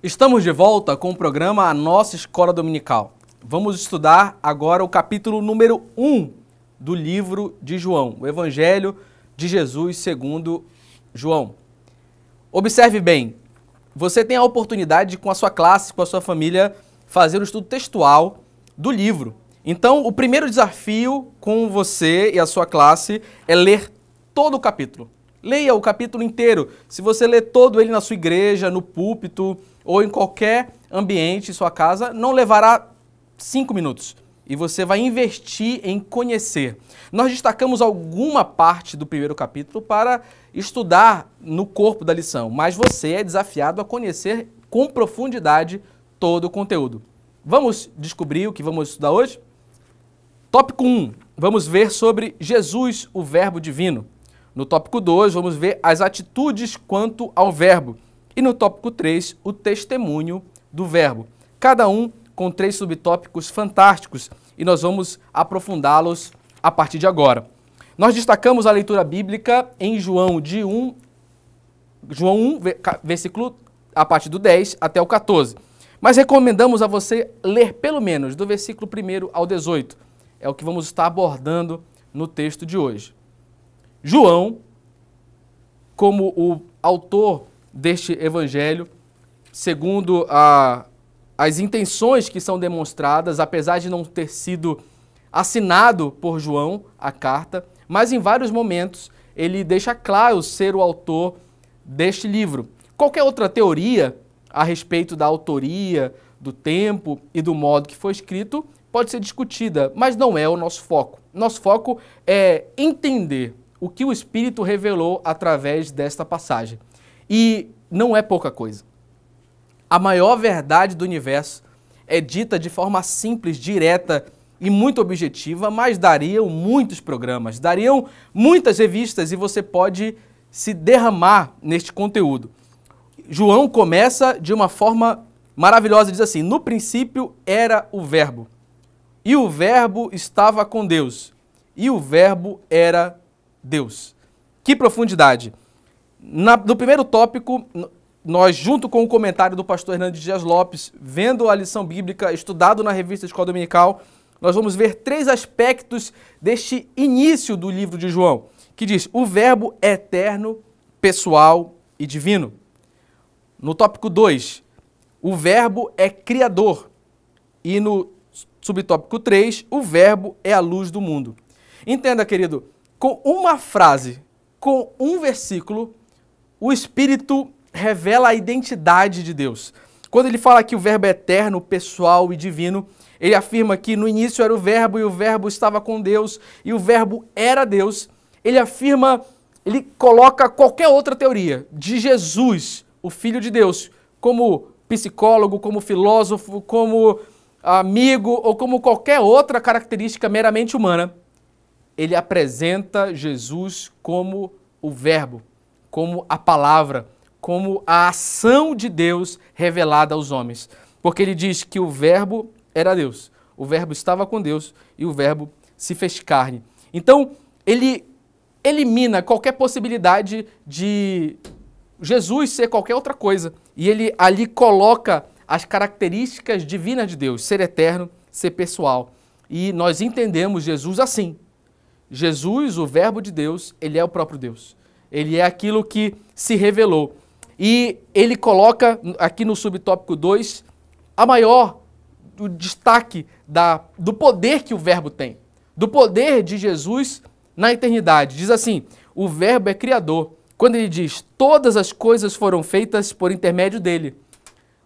Estamos de volta com o programa A Nossa Escola Dominical. Vamos estudar agora o capítulo número 1 do livro de João, o Evangelho de Jesus segundo João. Observe bem, você tem a oportunidade de, com a sua classe, com a sua família, fazer o estudo textual do livro. Então, o primeiro desafio com você e a sua classe é ler todo o capítulo. Leia o capítulo inteiro. Se você ler todo ele na sua igreja, no púlpito ou em qualquer ambiente em sua casa, não levará 5 minutos. E você vai investir em conhecer. Nós destacamos alguma parte do primeiro capítulo para estudar no corpo da lição, mas você é desafiado a conhecer com profundidade todo o conteúdo. Vamos descobrir o que vamos estudar hoje? Tópico 1, vamos ver sobre Jesus, o Verbo Divino. No tópico 2, vamos ver as atitudes quanto ao Verbo. E no tópico 3, o testemunho do Verbo. Cada um com 3 subtópicos fantásticos e nós vamos aprofundá-los a partir de agora. Nós destacamos a leitura bíblica em João 1, versículo a partir do 10 até o 14. Mas recomendamos a você ler pelo menos do versículo 1 ao 18. É o que vamos estar abordando no texto de hoje. João, como o autor deste evangelho, segundo as intenções que são demonstradas, apesar de não ter sido assinado por João a carta, mas em vários momentos ele deixa claro ser o autor deste livro. Qualquer outra teoria a respeito da autoria, do tempo e do modo que foi escrito pode ser discutida, mas não é o nosso foco. Nosso foco é entender o que o Espírito revelou através desta passagem. E não é pouca coisa. A maior verdade do universo é dita de forma simples, direta e muito objetiva, mas dariam muitos programas, dariam muitas revistas e você pode se derramar neste conteúdo. João começa de uma forma maravilhosa, diz assim: no princípio era o Verbo, e o Verbo estava com Deus, e o Verbo era Deus. Que profundidade! No primeiro tópico, nós, junto com o comentário do pastor Hernandes Dias Lopes, vendo a lição bíblica, estudado na revista Escola Dominical, nós vamos ver 3 aspectos deste início do livro de João, que diz: o Verbo é eterno, pessoal e divino. No tópico 2, o Verbo é criador. E no subtópico 3, o Verbo é a luz do mundo. Entenda, querido, com uma frase, com um versículo, o Espírito revela a identidade de Deus. Quando ele fala que o Verbo é eterno, pessoal e divino, ele afirma que no início era o Verbo e o Verbo estava com Deus e o Verbo era Deus. Ele afirma, ele coloca qualquer outra teoria de Jesus, o Filho de Deus, como psicólogo, como filósofo, como amigo ou como qualquer outra característica meramente humana. Ele apresenta Jesus como o Verbo, como a palavra, como a ação de Deus revelada aos homens. Porque ele diz que o Verbo era Deus, o Verbo estava com Deus e o Verbo se fez carne. Então, ele elimina qualquer possibilidade de Jesus ser qualquer outra coisa. E ele ali coloca as características divinas de Deus, ser eterno, ser pessoal. E nós entendemos Jesus assim. Jesus, o Verbo de Deus, ele é o próprio Deus. Ele é aquilo que se revelou. E ele coloca aqui no subtópico 2 o destaque do poder que o Verbo tem. Do poder de Jesus na eternidade. Diz assim: o Verbo é criador. Quando ele diz, todas as coisas foram feitas por intermédio dele.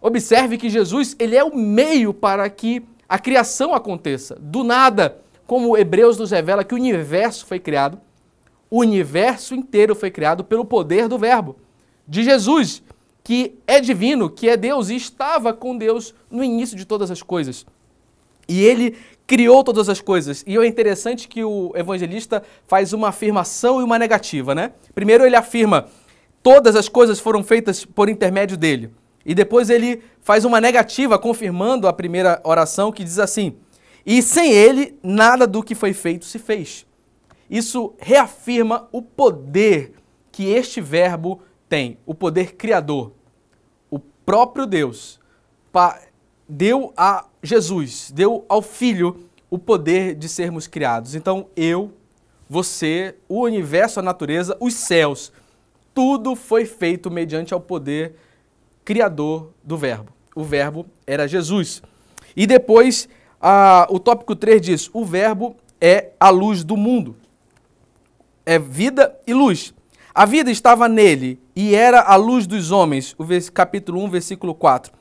Observe que Jesus, ele é o meio para que a criação aconteça. Do nada, como Hebreus nos revela que o universo foi criado, o universo inteiro foi criado pelo poder do Verbo, de Jesus, que é divino, que é Deus e estava com Deus no início de todas as coisas. E ele criou todas as coisas. E é interessante que o evangelista faz uma afirmação e uma negativa, né? Primeiro ele afirma, todas as coisas foram feitas por intermédio dele. E depois ele faz uma negativa, confirmando a primeira oração, que diz assim: e sem ele, nada do que foi feito se fez. Isso reafirma o poder que este verbo tem, o poder criador, próprio Deus deu a Jesus, deu ao Filho o poder de sermos criados. Então eu, você, o universo, a natureza, os céus, tudo foi feito mediante ao poder criador do Verbo. O Verbo era Jesus. E depois, o tópico 3 diz, o Verbo é a luz do mundo. É vida e luz. A vida estava nele e era a luz dos homens. O capítulo 1, versículo 4.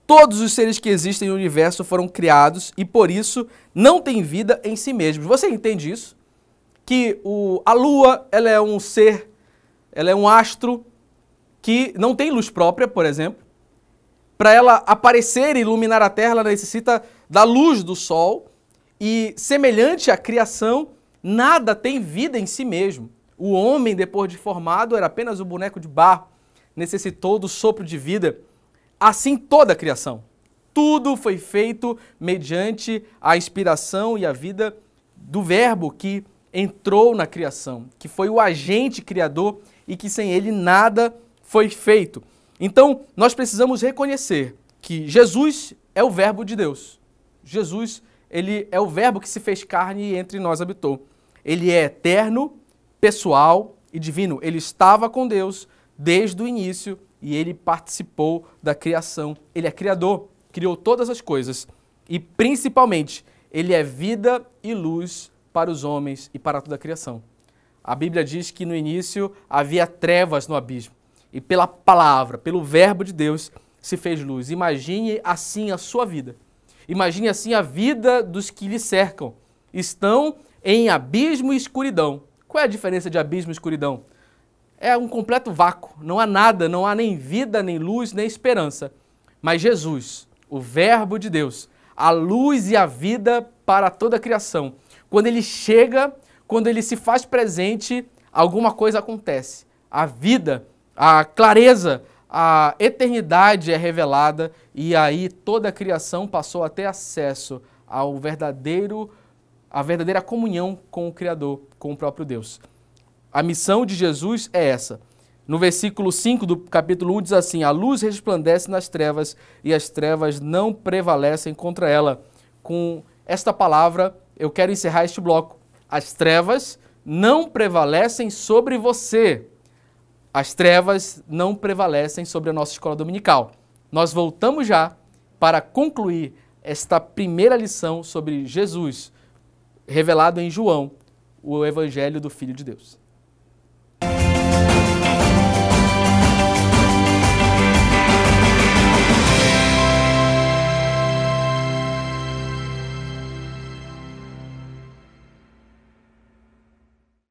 Todos os seres que existem no universo foram criados e por isso não têm vida em si mesmos. Você entende isso? Que a Lua, ela é um ser, ela é um astro que não tem luz própria, por exemplo. Para ela aparecer e iluminar a Terra, ela necessita da luz do Sol. E semelhante à criação, nada tem vida em si mesmo. O homem, depois de formado, era apenas um boneco de barro, necessitou do sopro de vida. Assim toda a criação. Tudo foi feito mediante a inspiração e a vida do Verbo que entrou na criação, que foi o agente criador e que sem ele nada foi feito. Então, nós precisamos reconhecer que Jesus é o Verbo de Deus. Jesus, ele é o Verbo que se fez carne e entre nós habitou. Ele é eterno, pessoal e divino. Ele estava com Deus desde o início e ele participou da criação. Ele é criador, criou todas as coisas e, principalmente, ele é vida e luz para os homens e para toda a criação. A Bíblia diz que no início havia trevas no abismo e pela palavra, pelo Verbo de Deus, se fez luz. Imagine assim a sua vida. Imagine assim a vida dos que lhe cercam. Estão em abismo e escuridão. Qual é a diferença de abismo e escuridão? É um completo vácuo, não há nada, não há nem vida, nem luz, nem esperança. Mas Jesus, o Verbo de Deus, a luz e a vida para toda a criação, quando ele chega, quando ele se faz presente, alguma coisa acontece. A vida, a clareza, a eternidade é revelada e aí toda a criação passou a ter acesso à verdadeira comunhão com o Criador, com o próprio Deus. A missão de Jesus é essa. No versículo 5 do capítulo 1 diz assim, a luz resplandece nas trevas e as trevas não prevalecem contra ela. Com esta palavra, eu quero encerrar este bloco. As trevas não prevalecem sobre você. As trevas não prevalecem sobre a nossa escola dominical. Nós voltamos já para concluir esta primeira lição sobre Jesus, revelado em João, o Evangelho do Filho de Deus.